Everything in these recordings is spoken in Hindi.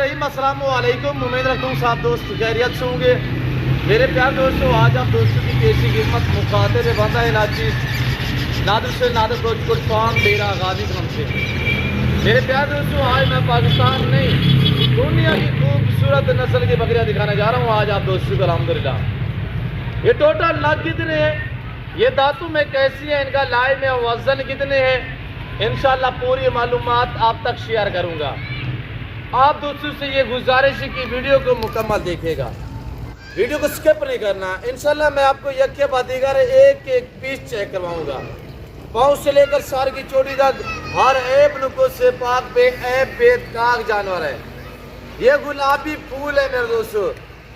रहीम अस्सलाम वालेकुम। उम्मीद रखता हूँ आप दोस्त खैरियत से होंगे। मेरे प्यार दोस्तों, आज आप दोस्तों की पेशी खिदमत मुखाते में बंदा है नाचीज नादर से नादर रोजपुर फार्म डेरा गाजी क्रम से। मेरे प्यार दोस्तों, आज मैं पाकिस्तान नहीं दुनिया की खूबसूरत नस्ल की बकरियाँ दिखाने जा रहा हूँ। आज आप दोस्तों को अल्हम्दुलिल्लाह ये टोटल नग कितने हैं, ये दांतों में कैसी है, इनका लाई में वजन कितने हैं, इंशाल्लाह पूरी मालूमात आप तक शेयर करूँगा। आप दोस्तों से ये गुजारिश है कि वीडियो को मुकम्मल देखिएगा, वीडियो को स्किप नहीं करना। इंशाल्लाह मैं आपको यके बाद दीगर एक एक पीस चेक करवाऊंगा, पाँव से लेकर सार की चोटी तक हर ऐब नुको से पाक बे ऐब बेदाग जानवर है। ये गुलाबी फूल है मेरे दोस्तों।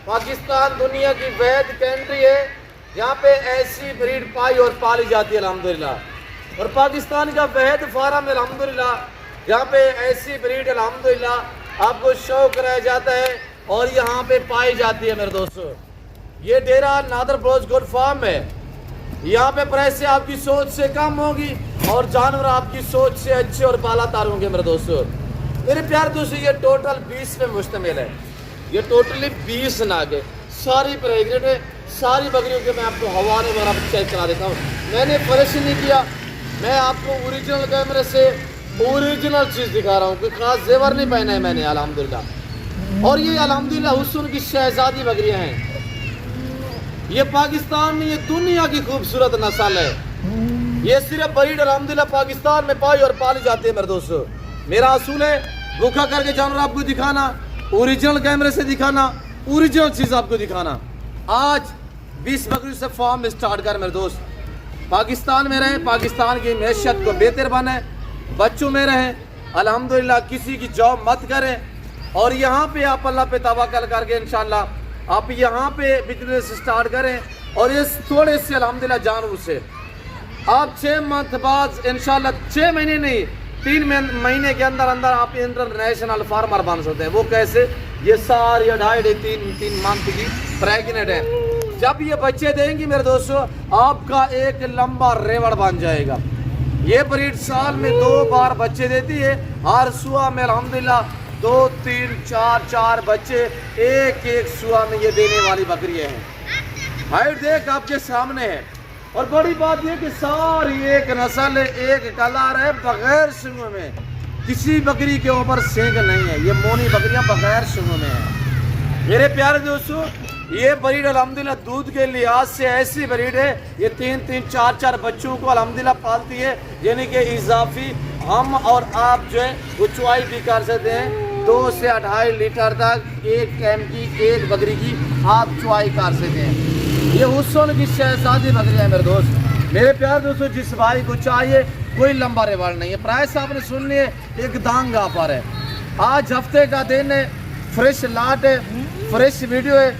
पाकिस्तान दुनिया की वैध कंट्री है, यहाँ पे ऐसी ब्रीड पाई और पाली जाती है अल्हम्दुलिल्लाह। और पाकिस्तान का वैध फार्म है अल्हम्दुलिल्लाह, यहाँ पे ऐसी ब्रीड अल्हम्दुलिल्लाह आपको शौक रह जाता है और यहाँ पे पाई जाती है मेरे दोस्तों। ये डेरा नादर रोजपुर फार्म है। यहाँ पे पैसे आपकी सोच से कम होगी और जानवर आपकी सोच से अच्छे और बालातर होंगे मेरे दोस्तों। मेरे प्यार दोस्तों, ये टोटल 20 पे मुश्तमिल है। ये टोटली 20 नाग है, सारी प्रेग्नेंट है। सारी बकरियों के मैं आपको हवाले में चेक करा देता हूँ। मैंने फ्रेश नहीं किया, मैं आपको ओरिजिनल कैमरे से ओरिजिनल चीज़ दिखा रहा हूँ। कोई खास जेवर नहीं पहना है मैंने अल्हम्दुलिल्लाह। और ये अल्हम्दुलिल्लाह हुस्न की शहजादी बकरियाँ हैं। ये पाकिस्तान में, ये दुनिया की खूबसूरत नस्ल है। ये सिर्फ ब्रीड अल्हम्दुलिल्लाह पाकिस्तान में पाई और पाली जाती है मेरे दोस्तों। मेरा असूल है भूखा करके जानवर आपको दिखाना, ओरिजिनल कैमरे से दिखाना, ओरिजिनल चीज़ आपको दिखाना। आज 20 बकरी से फार्म स्टार्ट कर मेरे दोस्त। पाकिस्तान में रहें, पाकिस्तान की मैशियत को बेहतर बने, बच्चों में रहें अल्हम्दुलिल्लाह, किसी की जॉब मत करें। और यहाँ पे आप अल्लाह पे तवक्कल करके इंशाल्लाह आप यहाँ पे बिजनेस स्टार्ट करें। और ये थोड़े से अल्हम्दुलिल्लाह जानवर से आप 6 मंथ बाद इंशाल्लाह, 6 महीने नहीं 3 महीने के अंदर अंदर आप इंटरनेशनल फार्मर बन सकते हैं। वो कैसे? ये सारी 2.5-3 मंथ की प्रेगनेंट है। जब ये बच्चे देंगी मेरे दोस्तों, आपका एक लंबा रेवड़ बन जाएगा। ये ब्रीड साल में 2 बार बच्चे देती है। हर सुआ में अल्हम्दुलिल्लाह 2, 3, 4 बच्चे एक सुआ में ये देने वाली बकरियां हैं। हाइट देख आपके सामने है। और बड़ी बात ये कि सारी एक नस्ल है, एक कलर है, बगैर सींगों में। किसी बकरी के ऊपर सींग नहीं है। ये मोनी बकरियां बगैर सींगों में है। मेरे प्यारे दोस्तों, ये ब्रीड अल्हम्दुलिल्लाह दूध के लिहाज से ऐसी ब्रीड है, ये 3-3, 4 बच्चों को अल्हम्दुलिल्लाह पालती है। यानी कि इजाफी हम और आप जो है वो चुवाई भी कर सकते हैं। 2 से 2.5 लीटर तक एक टाइम की एक बकरी की आप चुवाई कर सकते हैं। ये हुस्न की शहजादी बकरियाँ है मेरे दोस्त। मेरे प्यार दोस्तों, जिस भाई को चाहिए कोई लंबा रिवार्ड नहीं है। प्राइस आपने सुन लिए, एक दांग ऑफर है। आज हफ्ते का दिन है, फ्रेश लाट है, फ्रेश वीडियो है।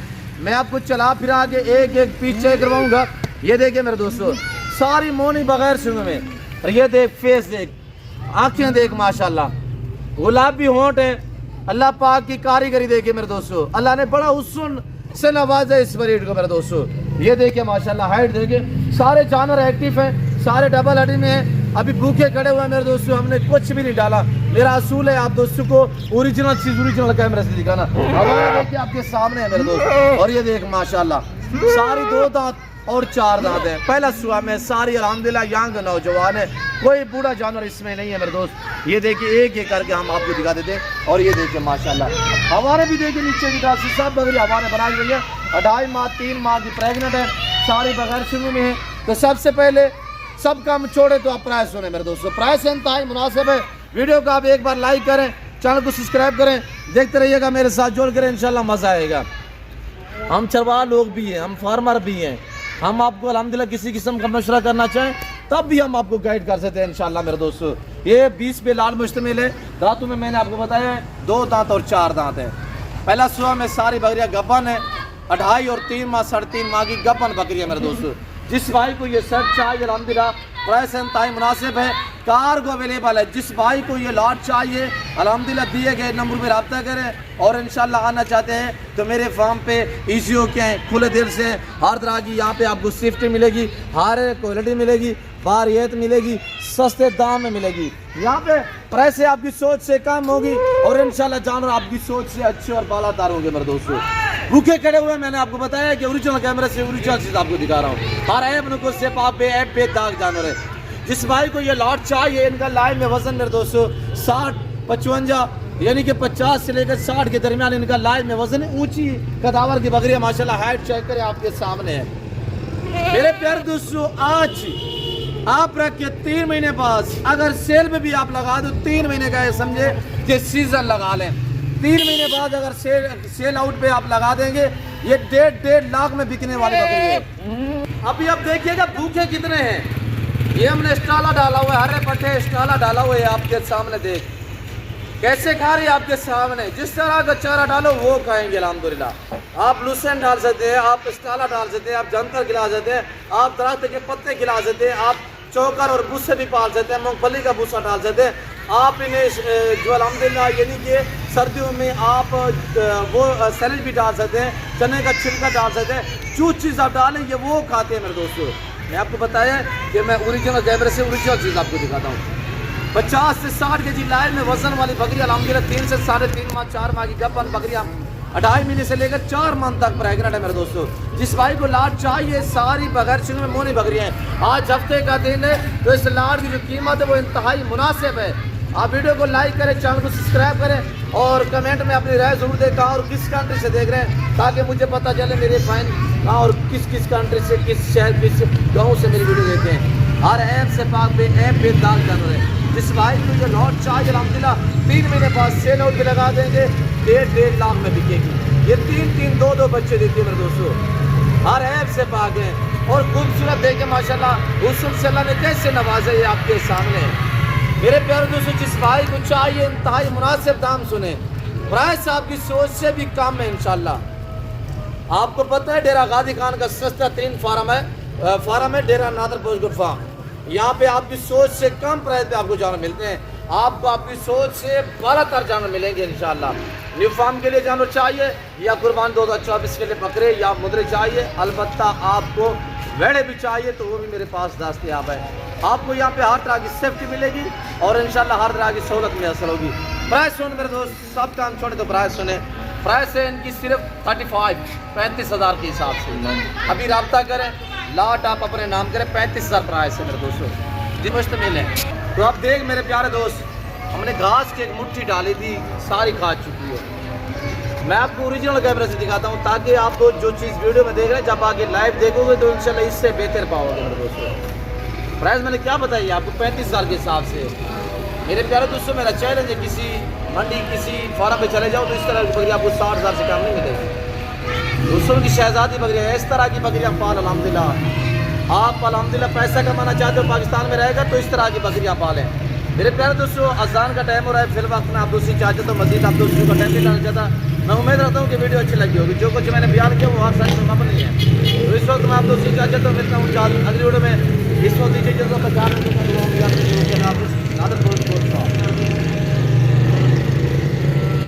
मैं आपको चला फिरा के एक पीस चेक करवाऊंगा। ये देखिए मेरे दोस्तों, सारी मोनी बगैर सींगों में। और ये देख फेस देख, आंखें देख, माशाल्लाह गुलाबी होंठ है। अल्लाह पाक की कारीगरी देखिए मेरे दोस्तों, अल्लाह ने बड़ा हुस्न से नवाजा इस ब्रीड को मेरे दोस्तों। ये देखिए माशाल्लाह, हाइट देखिए, सारे जानवर एक्टिव हैं, सारे डबल हड्डी में हैं। अभी भूखे खड़े हुए हैं मेरे दोस्तों, हमने कुछ भी नहीं डाला। मेरा असूल है आप दोस्तों को ओरिजिनल चीज ओरिजिनल कैमरे से दिखाना। अब देखिए आपके सामने है मेरे दोस्त। और ये देख माशाल्लाह, सारी 2 दांत और 4 दांत है। पहला सुआ में सारी अल्हम्दुलिल्लाह यंग नौजवान है, कोई बूढ़ा जानवर इसमें नहीं है मेरे दोस्त। ये देखिए एक करके हम आपको दिखा देते हैं। और ये देखिए माशाल्लाह, हमारे भी देखिए नीचे की तरफ से सब बकरी हमारे बनाई गई है। 2.5 माह 3 माह की प्रेगनेंट है, सारी बगैर सींगों में है। तो सबसे पहले सब काम छोड़े तो आप प्राइस सुने मेरे दोस्तों। प्राइस इंतहाई मुनासिब है। वीडियो को आप एक बार लाइक करें, चैनल को सब्सक्राइब करें, देखते रहिएगा, मेरे साथ जोड़ करें, इंशाल्लाह मज़ा आएगा। हम चरवाहा लोग भी हैं, हम फार्मर भी हैं। हम आपको अल्हम्दुलिल्लाह किसी किस्म का मशवरा करना चाहें तब भी हम आपको गाइड कर सकते हैं इंशाल्लाह मेरे दोस्तों। ये 20 पे लाल मुश्तमिल है। दांतों में मैंने आपको बताया है 2 दांत और 4 दांत है। पहला सुबह में सारी बकरियाँ गब्बन है। 2.5 और 3 माह 3.5 माह की गब्बन बकरियाँ मेरे दोस्तों। जिस भाई को ये सेट चाहिए अल्हम्दुलिल्लाह प्राइस इंतहाई मुनासिब है, कार्गो अवेलेबल है। जिस भाई को ये लॉट चाहिए अल्हम्दुलिल्लाह दिए गए नंबर पर रब्ता करें। और इंशाल्लाह आना चाहते हैं तो मेरे फार्म पे ईजी होके हैं, खुले दिल से। हर तरह की यहाँ पे आपको सेफ्टी मिलेगी, हर क्वालिटी मिलेगी, बारियत मिलेगी, सस्ते दाम में मिलेगी। यहाँ पे प्राइस आपकी सोच से कम होगी और इंशाल्लाह जानवर आपकी सोच से अच्छे और बालादार होंगे मेरे दोस्तों। भूखे खड़े हुए मैंने आपको बताया कि ओरिजिनल कैमरे से ओरिजिनल चीज आपको दिखा रहा हूँ। हर ऐप नुको से ऐप पे दाग जानवर है। जिस भाई को ये लॉट चाहिए, इनका लाइव में वजन मेरे दोस्तों 60-55 यानी कि 50 से लेकर 60 के दरमियान इनका लाइव में वजन है। ऊंची कदावर की बकरियां माशाल्लाह हाइट चेक करें आपके सामने है। मेरे प्यारे दोस्तों आज आप रख के 3 महीने पास अगर सेल में भी आप लगा दो 3 महीने का समझे कि सीजन लगा लें। 3 महीने बाद अगर सेल आउट पे आप लगा देंगे ये 1.5 लाख में बिकने वाली बकरी है। अभी आप देखिएगा भूखे कितने हैं। ये हमने स्टाला डाला हुआ है, हरे पट्टे स्टाला डाला हुआ है आपके सामने। देख कैसे खा रही है आपके सामने। जिस तरह का चारा डालो वो खाएंगे अल्हम्दुलिल्लाह। आप लूसेंट डाल सकते हैं, आप स्टाला डाल सकते हैं, आप जंतर खिला सकते हैं, आप दरख्त के पत्ते खिला सकते हैं, आप चोकर और भूसे भी पाल सकते हैं, मूंगफली का भूसा डाल सकते हैं। आप इन्हें जो अल्हम्दुलिल्लाह यानी कि सर्दियों में आप वो सैलेड भी डाल सकते हैं, चने का छिलका डाल सकते हैं। जो चीज़ आप डालेंगे वो खाते हैं मेरे दोस्तों। मैं आपको बताया कि मैं ओरिजिनल कैमरे से ओरिजिनल चीज़ आपको दिखाता हूँ। 50 से 60 के जी लाइन में वजन वाली बकरी अल्हम्दुलिल्लाह 3 से 3.5 माह 4 माह की गप्पन बकरियाँ 2.5 महीने से लेकर 4 माह तक प्रेगनेंट है मेरे दोस्तों। जिस भाई को लाट चाहिए सारी बगैर चिन्ह में मोनी बकरियाँ हैं। आज हफ्ते का दिन है तो इस लाट की जो कीमत है वो इंतहाई मुनासिब है। आप वीडियो को लाइक करें, चैनल को सब्सक्राइब करें और कमेंट में अपनी राय जरूर दें कहाँ और किस कंट्री से देख रहे हैं, ताकि मुझे पता चले मेरे फाइन कहाँ और किस कंट्री से, किस शहर, किस गाँव से मेरी वीडियो देखते हैं। हर ऐप से पाक पे ऐप पे दाग जानवर है। जिस भाई को जो लॉट चाहिए अल्हम्दुलिल्लाह 3 महीने बाद सेल आउट भी लगा देंगे 1.5 लाख में बिकेगी। ये 3-3 2-2 बच्चे देती है मेरे दोस्तों। हर ऐप से पाक है और खूबसूरत देखे माशाल्लाह हुस्न से अल्लाह ने कैसे नवाजा ये आपके सामने। मेरे प्यारे दोस्तों जिस भाई को चाहिए इंतहाई मुनासिब दाम सुने, प्राइस आपकी सोच से भी कम है इंशाल्लाह। आपको पता है डेरा गाजी खान का सस्ता 3 फार्म है डेरा नादर पोस्ट फार्म। यहाँ पे आपकी सोच से कम प्राइस पे आपको जानवर मिलते हैं। आपको आपकी सोच से बालातर जानवर मिलेंगे इंशाल्लाह। न्यू फार्म के लिए जानवर चाहिए या कुर्बान 2024 के लिए बकरे या मुद्रे चाहिए, अलबत्ता आपको वेड़े भी चाहिए तो वो भी मेरे पास दस्तयाब है। आपको यहाँ पे हर तरह की सेफ्टी मिलेगी और इंशाल्लाह हर तरह की सहूलत मैसर होगी। प्राइस सुन मेरे दोस्त, सब काम छोड़े तो प्राइस सुने। प्राइस है इनकी सिर्फ 35 हज़ार के हिसाब से। अभी रब्ता करें, लाट आप अपने नाम करें, 35 हज़ार प्राइस है मेरे दोस्तों जी, मुश्तमिल है। तो आप देख मेरे प्यारे दोस्त, हमने घास की एक मुट्ठी डाली थी, सारी खा चुकी है। मैं आपको ओरिजिनल कैमरे से दिखाता हूँ ताकि आपको जो चीज़ वीडियो में देख रहे हैं जब आगे लाइव देखोगे तो इंशाल्लाह इससे बेहतर पाओगे मेरे दोस्तों। प्राइस मैंने क्या बताई आपको 35 हज़ार के हिसाब से। मेरे प्यारे दोस्तों मेरा चैलेंज है, किसी मंडी किसी फार्म पे चले जाओ तो इस तरह की बकरी आपको 60 हज़ार से कम नहीं मिलेगी। दोस्तों की शहजादी बकरियाँ इस तरह की बकरियाँ पाल अल्हम्दुलिल्लाह। आप अल्हम्दुलिल्लाह पैसा कमाना चाहते हो पाकिस्तान में रहेगा तो इस तरह की बकरियाँ पालें। मेरे प्यारे दोस्तों अजान का टाइम हो रहा है, फिर वक्त में आप दूसरी चाहते तो मजीद आप दोस्तों का टाइम नहीं डालना चाहता। मैं उम्मीद रखता हूँ कि वीडियो अच्छी लगी होगी। जो कुछ मैंने बयान किया वो हर साइड में कम नहीं है। तो इस वक्त मैं आप दोस्तों चाहते तो मिलता हूँ अगली वीडियो में। इस वक्त दीजिए जो